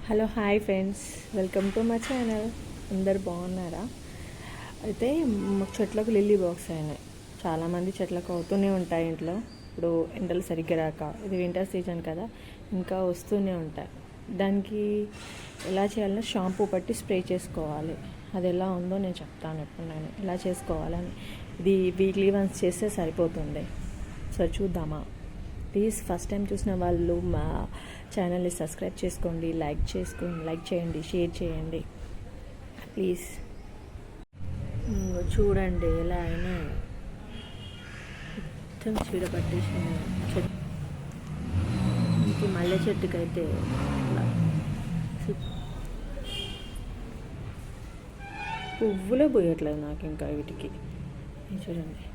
Hello hi friends, welcome to my channel. అందరు బాగున్నారా? అయితే చెట్లకు లిల్లీ బాక్స్ అయినాయి. చాలామంది చెట్లకు అవుతూనే ఉంటాయి ఇంట్లో. ఇప్పుడు ఎండలు సరిగ్గా రాక, ఇది వింటర్ సీజన్ కదా, ఇంకా వస్తూనే ఉంటాయి. దానికి ఎలా చేయాలో షాంపూ పట్టి స్ప్రే చేసుకోవాలి. అది ఎలా ఉందో నేను చెప్తాను ఇప్పుడు నేను ఎలా చేసుకోవాలని. ఇది వీక్లీ వన్స్ చేస్తే సరిపోతుంది. సో చూద్దామా? ప్లీజ్ ఫస్ట్ టైం చూసిన వాళ్ళు మా ఛానల్ని సబ్స్క్రైబ్ చేసుకోండి, లైక్ చేయండి, షేర్ చేయండి ప్లీజ్. చూడండి ఎలా అయినా మొత్తం చీడ పట్టేసింది చెట్టు. ఇంక మల్లె చెట్టుకైతే పువ్వులే పోయట్లేదు నాకు ఇంకా వీటికి. చూడండి,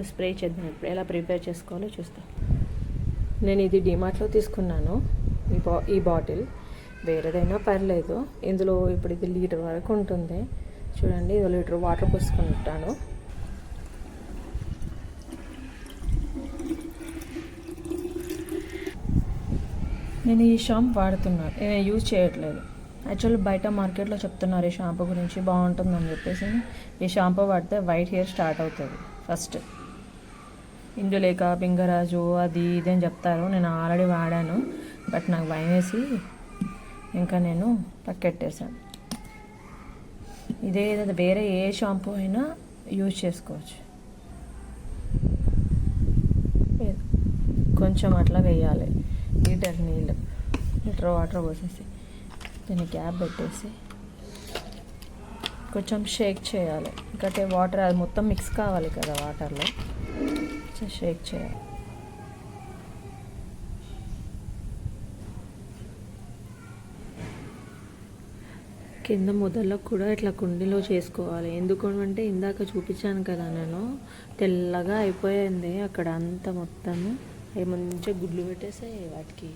స్ప్రే చేద్దాం. ఇప్పుడు ఎలా ప్రిపేర్ చేసుకోవాలో చూస్తాం. నేను ఇది డిమార్ట్లో తీసుకున్నాను, ఈ బాటిల్. వేరేదైనా పర్లేదు. ఇందులో ఇప్పుడు ఇది లీటర్ వరకు ఉంటుంది. చూడండి, ఇది లీటర్ వాటర్ పోసుకుంటాను. నేను ఈ షాంపూ వాడుతున్నాను, నేను యూజ్ చేయట్లేదు. యాక్చువల్లీ బయట మార్కెట్లో చెప్తున్నారు ఈ షాంపూ గురించి బాగుంటుందని చెప్పేసి. ఈ షాంపూ వాడితే వైట్ హెయిర్ స్టార్ట్ అవుతుంది ఫస్ట్. ఇందులేక పింగరాజు అది ఇది అని చెప్తారు. నేను ఆల్రెడీ వాడాను, బట్ నాకు భయం వేసి ఇంకా నేను పక్కెట్టేశాను. ఇదే వేరే ఏ షాంపూ అయినా యూజ్ చేసుకోవచ్చు. కొంచెం అట్లా వేయాలి, లీటర్ వాటర్ పోసేసి దీన్ని క్యాప్ పెట్టేసి కొంచెం షేక్ చేయాలి. ఎందుకంటే వాటర్ అది మొత్తం మిక్స్ కావాలి కదా వాటర్లో, షేక్ చేయాలి. కింద మొదల్లో కూడా ఇట్లా కుండీలో చేసుకోవాలి. ఎందుకంటే ఇందాక చూపించాను కదా నేను, తెల్లగా అయిపోయింది అక్కడ అంతా మొత్తము. అవి మంచిగా గుడ్లు పెట్టేసాయి వాటికి.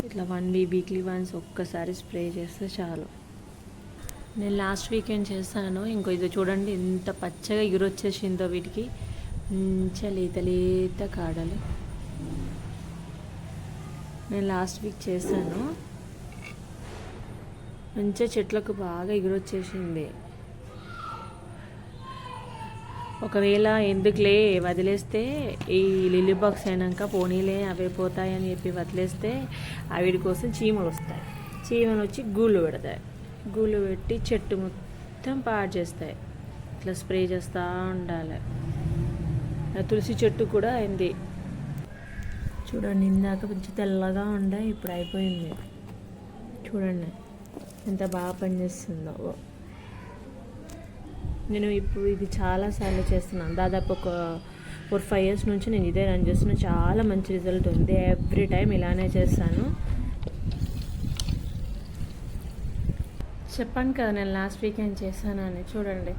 ఇట్లా వీక్లీ వన్స్ ఒక్కసారి స్ప్రే చేస్తే చాలు. నేను లాస్ట్ వీకెండ్ చేశాను. ఇంకో ఇది చూడండి ఎంత పచ్చగా ఎగురొచ్చేసిందో వీటికి, మంచిగా లేత కాడలు. నేను లాస్ట్ వీక్ చేశాను, మంచిగా చెట్లకు బాగా ఎగురొచ్చేసింది. ఒకవేళ ఎందుకులే వదిలేస్తే, ఈ లిల్లీ బాక్స్ అయినాక పోనీలే అవే పోతాయని చెప్పి వదిలేస్తే వీటి కోసం చీమలు వస్తాయి. చీమలు వచ్చి గూళ్ళు పెడతాయి. గూళ్ళు పెట్టి చెట్టు మొత్తం పాడు చేస్తాయి. ఇట్లా స్ప్రే చేస్తూ ఉండాలి. తులసి చెట్టు కూడా అయింది చూడండి. ఇందాక కొంచెం తెల్లగా ఉండే, ఇప్పుడు అయిపోయింది. చూడండి ఎంత బాగా పనిచేస్తుందో. నేను ఇప్పుడు ఇది చాలాసార్లు చేస్తున్నాను. దాదాపు ఒక 4-5 years నుంచి నేను ఇదే రన్ చేస్తున్నాను. చాలా మంచి రిజల్ట్ ఉంది. ఎవ్రీ టైం ఇలానే చేస్తాను. చెప్పాను కదా నేను లాస్ట్ వీకెండ్ చేశానని. చూడండి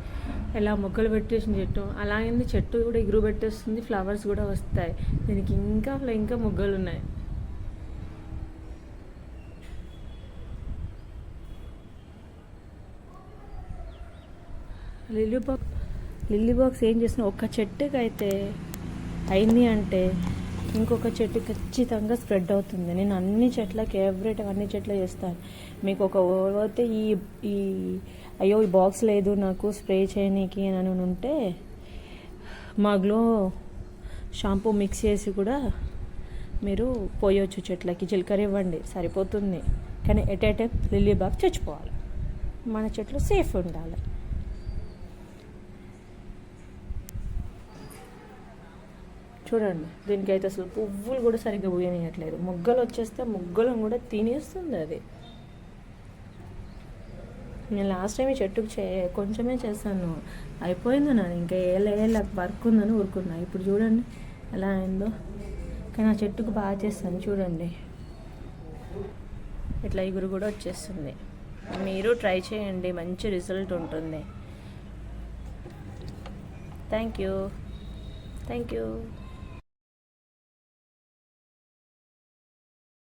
ఎలా మొగ్గలు పెట్టేసిన చెట్టు, అలాగే చెట్టు కూడా ఎగురు పెట్టేస్తుంది, ఫ్లవర్స్ కూడా వస్తాయి. దీనికి ఇంకా మొగ్గలు ఉన్నాయి. లిల్లీ బాక్స్ ఏం చేసిన ఒక్క చెట్టుకి అయితే అయింది అంటే ఇంకొక చెట్టు ఖచ్చితంగా స్ప్రెడ్ అవుతుంది. నేను అన్ని చెట్లకి అన్ని చెట్లు చేస్తాను. మీకు పోతే ఈ అయ్యో ఈ బాక్స్ లేదు నాకు స్ప్రే చేయనీకి అని ఉంటే, మాగ్లో షాంపూ మిక్స్ చేసి కూడా మీరు పోయొచ్చు చెట్లకి. జీలకర్ర ఇవ్వండి సరిపోతుంది. కానీ ఎట్ ఏ టైం లిల్లీ బాక్స్ చచ్చిపోవాలి, మన చెట్లు సేఫ్ ఉండాలి. చూడండి దీనికైతే అసలు పువ్వులు కూడా సరిగ్గా పూయనియట్లేదు. మొగ్గలు వచ్చేస్తే మొగ్గలను కూడా తినేస్తుంది అది. నేను లాస్ట్ టైం ఈ చెట్టుకు కొంచెమే చేస్తాను, అయిపోయింది నాది. ఇంకా ఏళ్ళ వర్క్ ఉందని ఊరుకున్నా. ఇప్పుడు చూడండి ఎలా అయిందో. కానీ ఆ చెట్టుకు బాగా చేస్తాను చూడండి. ఇట్లా ఎగురు కూడా వచ్చేస్తుంది. మీరు ట్రై చేయండి, మంచి రిజల్ట్ ఉంటుంది. Thank you.